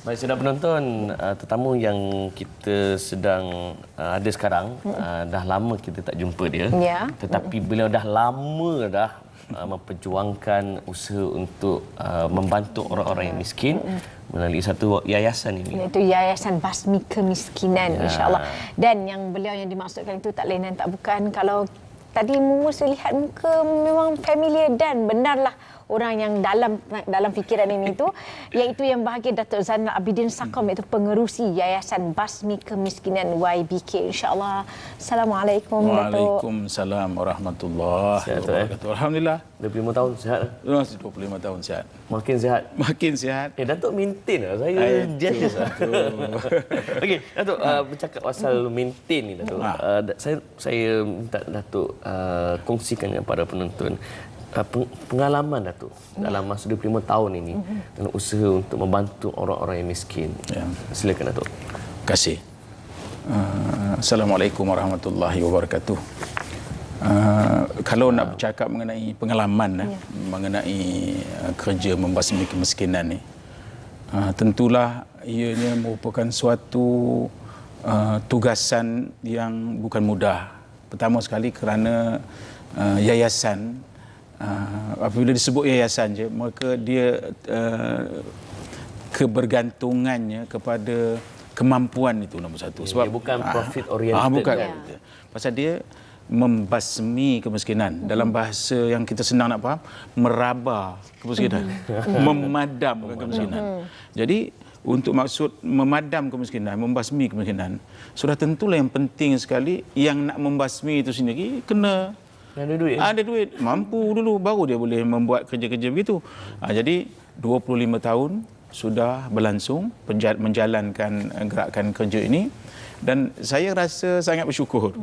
Baik, sudah penonton, tetamu yang kita sedang ada sekarang, dah lama kita tak jumpa dia. Ya. Tetapi beliau dah lama dah memperjuangkan usaha untuk membantu orang-orang yang miskin melalui satu yayasan ini. Iaitu Yayasan Basmi Kemiskinan, insya-Allah. Dan yang beliau yang dimaksudkan itu tak lain dan tak bukan, kalau tadi saya lihat muka memang familiar dan benarlah orang yang dalam fikiran ini itu, iaitu yang bahagia Datuk Zainal Abidin Sakom, iaitu pengerusi Yayasan Basmi Kemiskinan YBK, insya-Allah. Assalamualaikum Datuk. Waalaikumsalam warahmatullahi wabarakatuh. Alhamdulillah. 25 tahun sihat? Masih 25 tahun sihat. Makin sihat? Makin sihat. Datuk maintain lah. Saya jealous lah. Okey, Datuk, bercakap pasal maintain ni, Datuk. Saya minta Datuk kongsikan dengan para penonton pengalaman Datuk dalam masa 25 tahun ini dalam usaha untuk membantu orang-orang yang miskin. Ya. Silakan Datuk. Terima kasih. Assalamualaikum warahmatullahi wabarakatuh. Kalau nak bercakap mengenai pengalaman mengenai kerja membasmi kemiskinan ni, tentulah ianya merupakan suatu tugasan yang bukan mudah. Pertama sekali kerana yayasan, apabila disebut yayasan je, maka dia kebergantungannya kepada kemampuan itu nombor satu. Sebab dia bukan profit oriented. Bukan. Pasal dia membasmi kemiskinan. Dalam bahasa yang kita senang nak faham, meraba kemiskinan, memadamkan kemiskinan. Jadi untuk maksud memadam kemiskinan, membasmi kemiskinan, sudah tentulah yang penting sekali yang nak membasmi itu sendiri kena ada duit. Ada duit, mampu dulu, baru dia boleh membuat kerja-kerja begitu. Jadi 25 tahun sudah berlangsung menjalankan gerakan kerja ini, dan saya rasa sangat bersyukur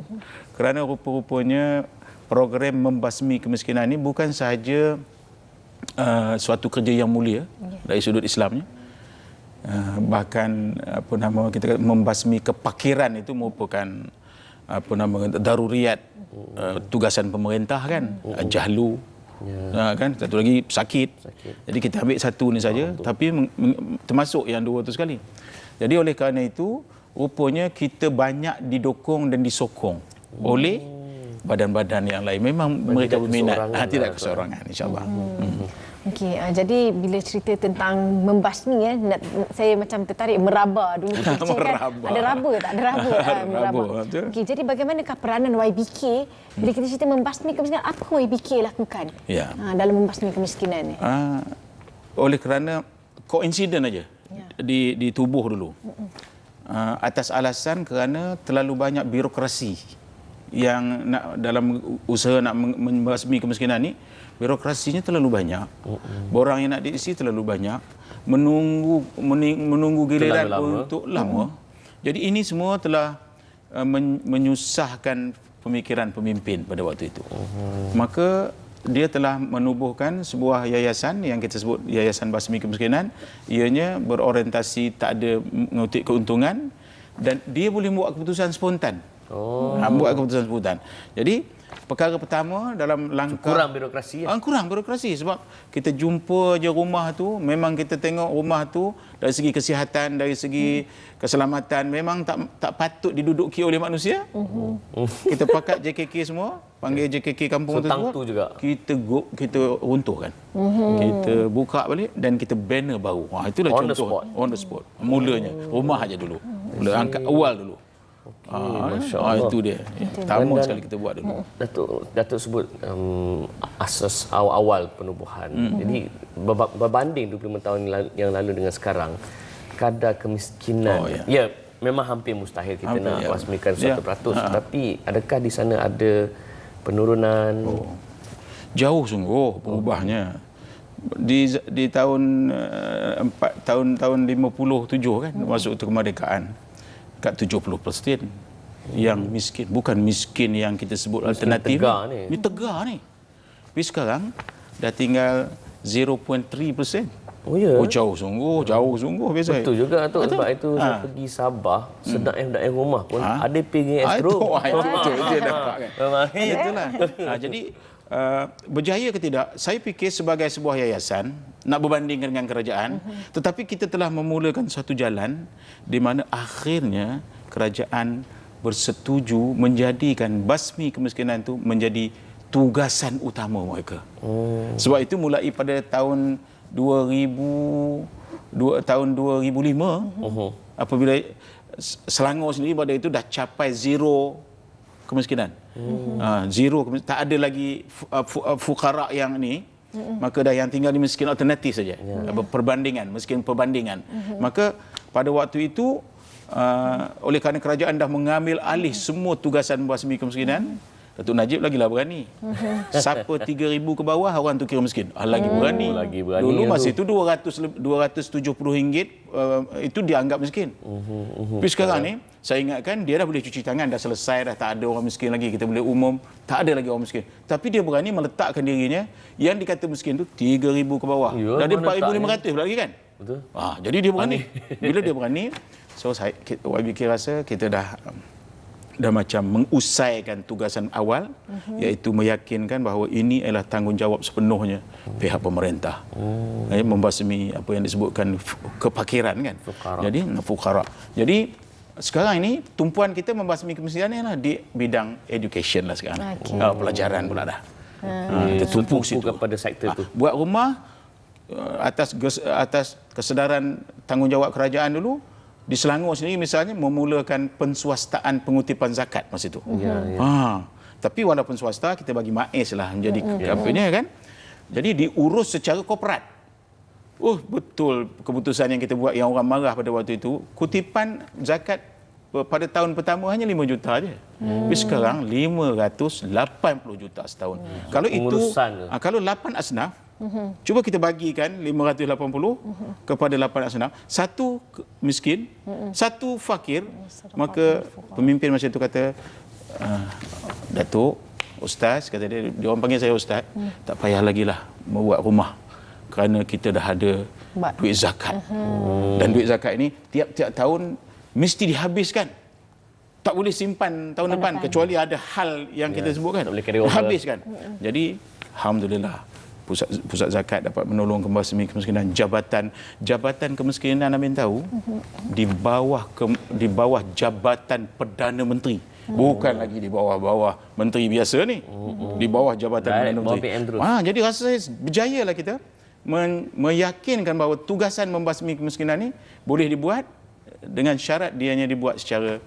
kerana rupa-rupanya program membasmi kemiskinan ini bukan sahaja suatu kerja yang mulia dari sudut Islamnya. Bahkan kita kata, membasmi kepakiran itu merupakan daruriyat, tugasan pemerintah kan. Jahlu, kan, satu lagi sakit. Jadi kita ambil satu ni saja, tapi termasuk yang dua itu sekali. Jadi oleh kerana itu rupanya kita banyak didokong dan disokong oleh badan-badan yang lain. Memang mereka berminat, tidak keseorangan, insya-Allah. Okey, jadi bila cerita tentang membasmi, saya macam tertarik meraba dulu kecil kan. Ada raba tak? Ada raba. Meraba. Okey, jadi bagaimanakah peranan YBK bila kita cerita membasmi kemiskinan? Apa YBK lakukan dalam membasmi kemiskinan ni? Oleh kerana koinsiden aja di tubuh dulu. Atas alasan kerana terlalu banyak birokrasi yang nak dalam usaha nak membasmi kemiskinan ni, birokrasinya terlalu banyak. Borang yang nak diisi terlalu banyak. Menunggu giliran untuk lama. Jadi ini semua telah menyusahkan pemikiran pemimpin pada waktu itu. Maka dia telah menubuhkan sebuah yayasan yang kita sebut Yayasan Basmi Kemiskinan. Ianya berorientasi tak ada mengutip keuntungan dan dia boleh buat keputusan spontan. Buat keputusan spontan. Jadi perkara pertama dalam langkah kurang birokrasi. Kurang birokrasi sebab kita jumpa je rumah tu, memang kita tengok rumah tu dari segi kesihatan, dari segi keselamatan memang tak patut diduduki oleh manusia. Kita pakat JKK semua, panggil JKK kampung tu juga. Kita runtuhkan. Kita buka balik dan kita banner baru. Itulah contoh on the spot. Mulanya rumah aja dulu. Mula angkat awal dulu. Itu dia. Pertama sekali kita buat dulu. Datuk sebut asas awal-awal penubuhan. Jadi berbanding 25 tahun yang lalu dengan sekarang, kadar kemiskinan memang hampir mustahil kita nak basmikan 100%. Tapi adakah di sana ada penurunan? Jauh sungguh berubahnya. Di tahun 57 kan, masuk ke kemerdekaan, kat 70% yang miskin. Bukan miskin yang kita sebut alternatif. Ini tegar ni. Tapi sekarang dah tinggal 0.3%. Jauh sungguh biasa. Betul juga tu. Sebab itu saya pergi Sabah, sedang rumah pun ada pergi Astro. Itu dia dapat kan. Itulah. Jadi berjaya ke tidak, saya fikir sebagai sebuah yayasan nak berbandingkan dengan kerajaan, tetapi kita telah memulakan satu jalan di mana akhirnya kerajaan bersetuju menjadikan basmi kemiskinan itu menjadi tugasan utama mereka. Sebab itu mulai pada tahun 2005 apabila Selangor sendiri pada itu dah capai zero kemiskinan. Zero, tak ada lagi fukara yang ni, maka dah yang tinggal di miskin alternatif saja. Perbandingan, miskin perbandingan. Maka pada waktu itu oleh kerana kerajaan dah mengambil alih semua tugasan membasmi kemiskinan, Datuk Najib lagilah berani. Siapa 3,000 ke bawah orang tu kira miskin. Lagi berani. Dulu masa itu RM270 itu dianggap miskin. Tapi sekarang ni saya ingatkan dia dah boleh cuci tangan, dah selesai, dah tak ada orang miskin lagi. Kita boleh umum, tak ada lagi orang miskin. Tapi dia berani meletakkan dirinya yang dikata miskin tu 3,000 ke bawah. Dah ada 4,500 lagi kan? Betul. Jadi dia berani. Bila dia berani, so saya YBK rasa kita dah macam mengusaikan tugasan awal, iaitu meyakinkan bahawa ini adalah tanggungjawab sepenuhnya pihak pemerintah. Membasmi apa yang disebutkan kepakiran kan. Jadi fukara. Jadi sekarang ini tumpuan kita membasmi kemiskinan ialah di bidang education lah sekarang. Pelajaran pula dah. Kita tumpu situ kepada sektor itu. Buat rumah atas kesedaran tanggungjawab kerajaan dulu. Di Selangor sendiri misalnya memulakan penswastaan pengutipan zakat masa itu. Tapi walaupun swasta kita bagi MAIS lah menjadi apanya kan. Jadi diurus secara korporat. Betul keputusan yang kita buat yang orang marah pada waktu itu, kutipan zakat pada tahun pertama hanya 5 juta aja. Tapi sekarang 580 juta setahun. Kalau itu kalau 8 asnaf, cuba kita bagikan 580 kepada 8 asnaf, satu miskin, satu fakir, maka pemimpin masa itu kata, Datuk, Ustaz, kata dia orang panggil saya Ustaz, tak payah lagi lah membuat rumah kerana kita dah ada duit zakat. Dan duit zakat ini tiap-tiap tahun mesti dihabiskan. Tak boleh simpan tahun depan kecuali ada hal yang kita sebutkan. Habiskan. Jadi alhamdulillah pusat zakat dapat menolong membasmi kemiskinan. Jabatan kemiskinan Amin tahu di bawah jabatan Perdana Menteri. Bukan lagi di bawah menteri biasa ni. Di bawah jabatan Perdana Menteri. Jadi rasa saya berjayalah kita meyakinkan bahawa tugasan membasmi kemiskinan ni boleh dibuat dengan syarat dia hanya dibuat secara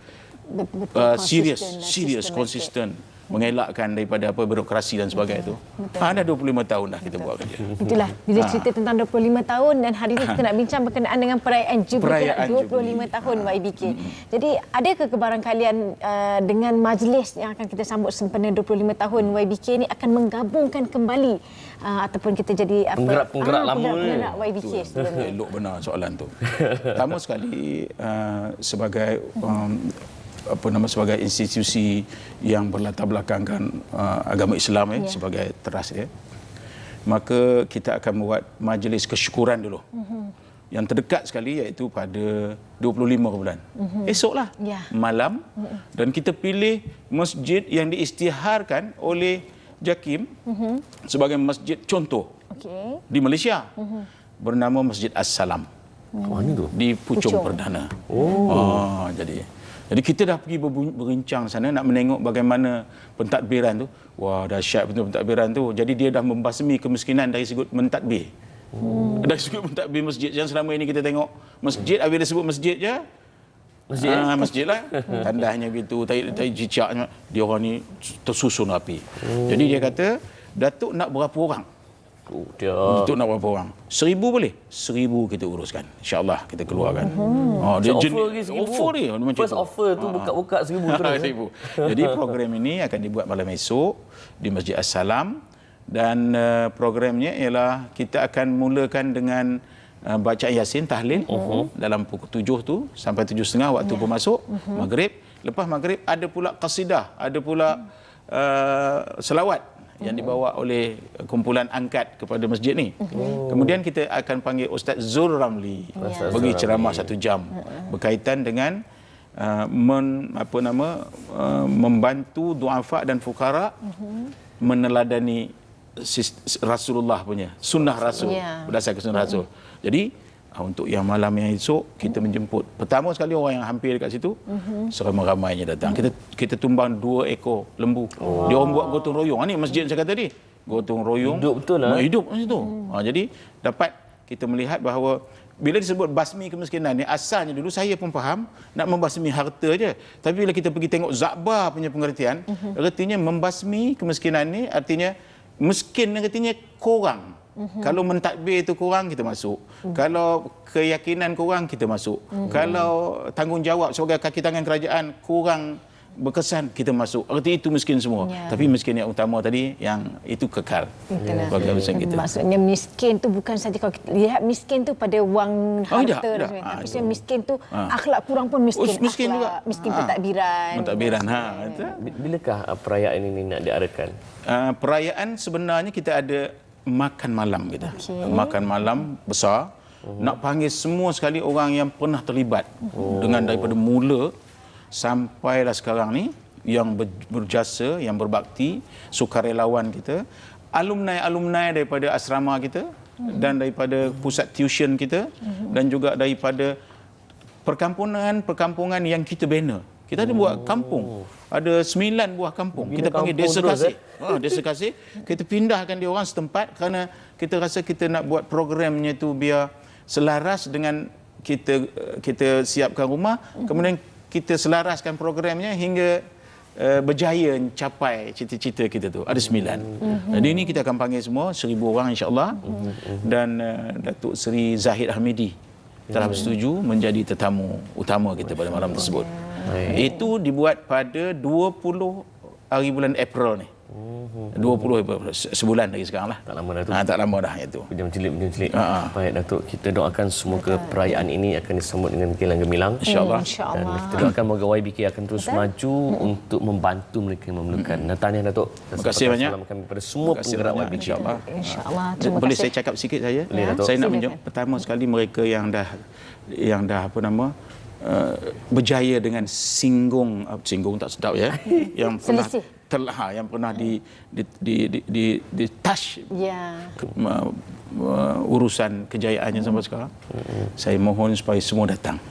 serius, konsisten, mengelakkan daripada birokrasi dan sebagainya itu. Dah 25 tahun dah kita buat kerja. Itulah bila cerita tentang 25 tahun dan hari ini kita nak bincang berkenaan dengan perayaan Jubilee 25 tahun YBK. Jadi adakah kebarangkalian dengan majlis yang akan kita sambut sempena 25 tahun YBK ini akan menggabungkan kembali ataupun kita jadi penggerak lama YBK sebenarnya? Elok benar soalan tu. Pertama sekali sebagai sebagai institusi yang berlatar belakangkan agama Islam sebagai teras maka kita akan buat majlis kesyukuran dulu. Yang terdekat sekali iaitu pada 25 bulan. Esoklah malam dan kita pilih masjid yang diisytiharkan oleh JAKIM sebagai masjid contoh di Malaysia. Bernama Masjid As-Salam. Mana tu? Di Puchong Perdana. Jadi kita dah pergi berbincang sana nak menengok bagaimana pentadbiran tu. Wah, dahsyat betul pentadbiran tu. Jadi dia dah membasmi kemiskinan dari sudut mentadbir. Dari sudut mentadbir masjid. Yang selama ini kita tengok masjid, habis dia sebut masjid je. Masjid lah. Tandanya gitu, tai cicaknya. Dia orang ni tersusun rapi. Jadi dia kata, Datuk nak berapa orang? Untuk nak berapa orang? 1,000 boleh? 1,000 kita uruskan. InsyaAllah kita keluarkan. Dia offer dia. First offer tu buka-buka 1,000 terus. 1,000. Jadi program ini akan dibuat malam esok di Masjid As-Salam. Dan programnya ialah kita akan mulakan dengan bacaan Yasin, tahlil dalam pukul 7 tu sampai 7.30 waktu bermasuk Maghrib. Lepas Maghrib ada pula qasidah, ada pula selawat yang dibawa oleh kumpulan angkat kepada masjid ni. Kemudian kita akan panggil Ustaz Zul Ramli bagi ceramah 1 jam berkaitan dengan membantu duafa dan fukara meneladani Rasulullah punya sunnah Rasul, berdasarkan sunnah Rasul. Jadi untuk yang malam yang esok kita menjemput pertama sekali orang yang hampir dekat situ, seramai-ramainya datang. Kita tumbang 2 ekor lembu. Dia orang buat gotong royong. Ini masjid saya kata tadi, gotong royong hidup betul lah. Hidup situ. Jadi dapat kita melihat bahawa bila disebut basmi kemiskinan ni, asalnya dulu saya pun faham nak membasmi harta je. Tapi bila kita pergi tengok Zakbar punya pengertian, artinya membasmi kemiskinan ni artinya miskin artinya kurang. Kalau mentadbir itu kurang, kita masuk. Kalau keyakinan kurang, kita masuk. Kalau tanggungjawab sebagai kaki tangan kerajaan kurang berkesan, kita masuk. Arti itu miskin semua. Tapi miskin yang utama tadi, yang itu kekal. Bagi urusan kita. Maksudnya miskin tu bukan saja kalau kita lihat miskin tu pada wang harta. Tapi miskin tu akhlak kurang pun miskin. Miskin juga. Miskin pentadbiran. Pentadbiran. Bilakah perayaan ini nak diadakan? Perayaan sebenarnya kita ada makan malam kita. Makan malam besar. Nak panggil semua sekali orang yang pernah terlibat dengan daripada mula sampailah sekarang ni, yang berjasa, yang berbakti, sukarelawan kita, alumni daripada asrama kita dan daripada pusat tuition kita dan juga daripada perkampungan yang kita bina. Kita ada buat kampung. Ada 9 buah kampung. Kita panggil Desa Kasih. Desa Kasih. Kita pindahkan dia orang setempat kerana kita rasa kita nak buat programnya tu biar selaras dengan kita siapkan rumah, kemudian kita selaraskan programnya hingga berjaya capai cita-cita kita tu. Ada 9. Jadi ini kita akan panggil semua 1,000 orang insya-Allah. Dan Datuk Seri Zahid Hamidi telah bersetuju menjadi tetamu utama kita pada malam tersebut. Itu dibuat pada 20 hari bulan April ni. 20 April, sebulan lagi sekarang lah. Tak lama dah tu. Tak lama dah itu. Hujan celik. Baik Datuk, kita doakan semoga perayaan ini akan disambut dengan gemilang. InsyaAllah. Dan kita doakan moga YBK akan terus maju untuk membantu mereka yang memerlukan. Tahniah Datuk. Terima kasih banyak. Salam kami kepada semua penggerak YBK. InsyaAllah. InsyaAllah. Boleh saya cakap sikit saja? Saya nak menjawab pertama sekali mereka yang dah berjaya dengan singgung tak sedap ya, yang pernah di touch urusan kejayaannya sampai sekarang. Saya mohon supaya semua datang.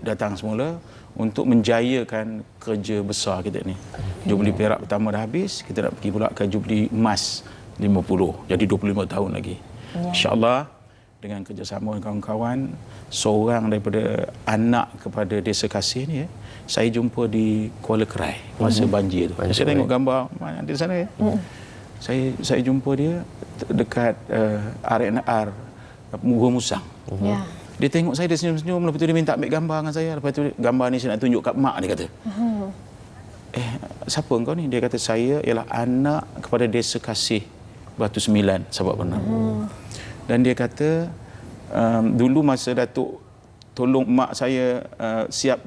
Datang semula untuk menjayakan kerja besar kita ni. Jubli perak pertama dah habis, kita nak pergi pula ke jubli emas 50. Jadi 25 tahun lagi. InsyaAllah dengan kerjasama dengan kawan-kawan, seorang daripada anak kepada Desa Kasih ni saya jumpa di Kuala Kerai masa banjir tu. Saya tengok gambar di sana ya. Saya jumpa dia dekat RNR Gua Musang. Dia tengok saya, dia senyum-senyum, lepas tu dia minta ambil gambar dengan saya. Lepas tu gambar ni saya nak tunjuk kat mak, dia kata. Siapa engkau ni? Dia kata saya ialah anak kepada Desa Kasih Batu Sembilan, Sabak Pernah. Dan dia kata dulu masa Datuk tolong mak saya siap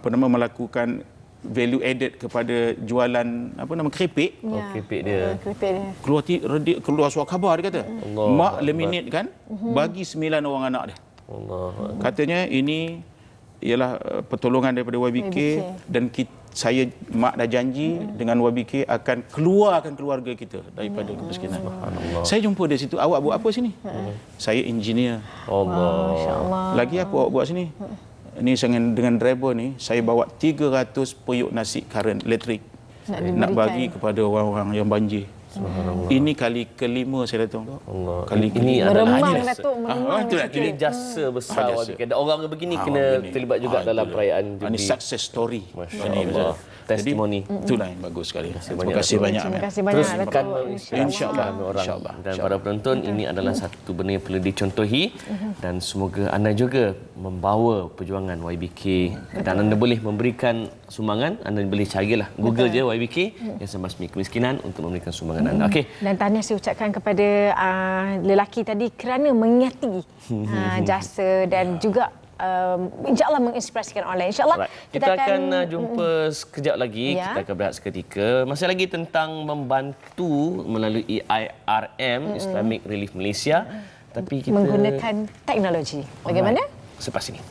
melakukan value added kepada jualan keripik. Keripik dia. Keluar surat khabar dia kata. Mak laminate kan bagi 9 orang anak dia. Katanya ini ialah pertolongan daripada YBK dan saya mak dah janji dengan YBK akan keluarkan keluarga kita daripada kemiskinan. Saya jumpa di situ, awak buat apa sini? Saya engineer. Masya-Allah. Lagi apa awak buat sini? Ni dengan driver ni saya bawa 300 periuk nasi current elektrik nak bagi kepada orang-orang yang banjir. Ini kali kelima saya datang tu. Ini meremang Datuk, ini jasa besar YBK. Dan orang begini kena terlibat juga dalam perayaan ini success story. Masya-Allah. Testimoni. Itulah yang bagus sekali. Terima kasih banyak. Terima kasih banyak. Teruskan menginspirasi orang. Dan para penonton, ini adalah satu benda yang perlu dicontohi dan semoga anda juga membawa perjuangan YBK dan anda boleh memberikan sumbangan. Anda boleh carilah Google je YBK Yayasan Basmi Kemiskinan untuk memberikan sumbangan anda. Okey. Dan tahniah saya ucapkan kepada lelaki tadi kerana mengingati jasa dan juga insya-Allah menginspirasikan orang lain. Insya-Allah kita akan jumpa sekejap lagi. Kita akan berehat seketika. Masih lagi tentang membantu melalui IRM Islamic Relief Malaysia, tapi kita menggunakan teknologi. Bagaimana? Selepas ini.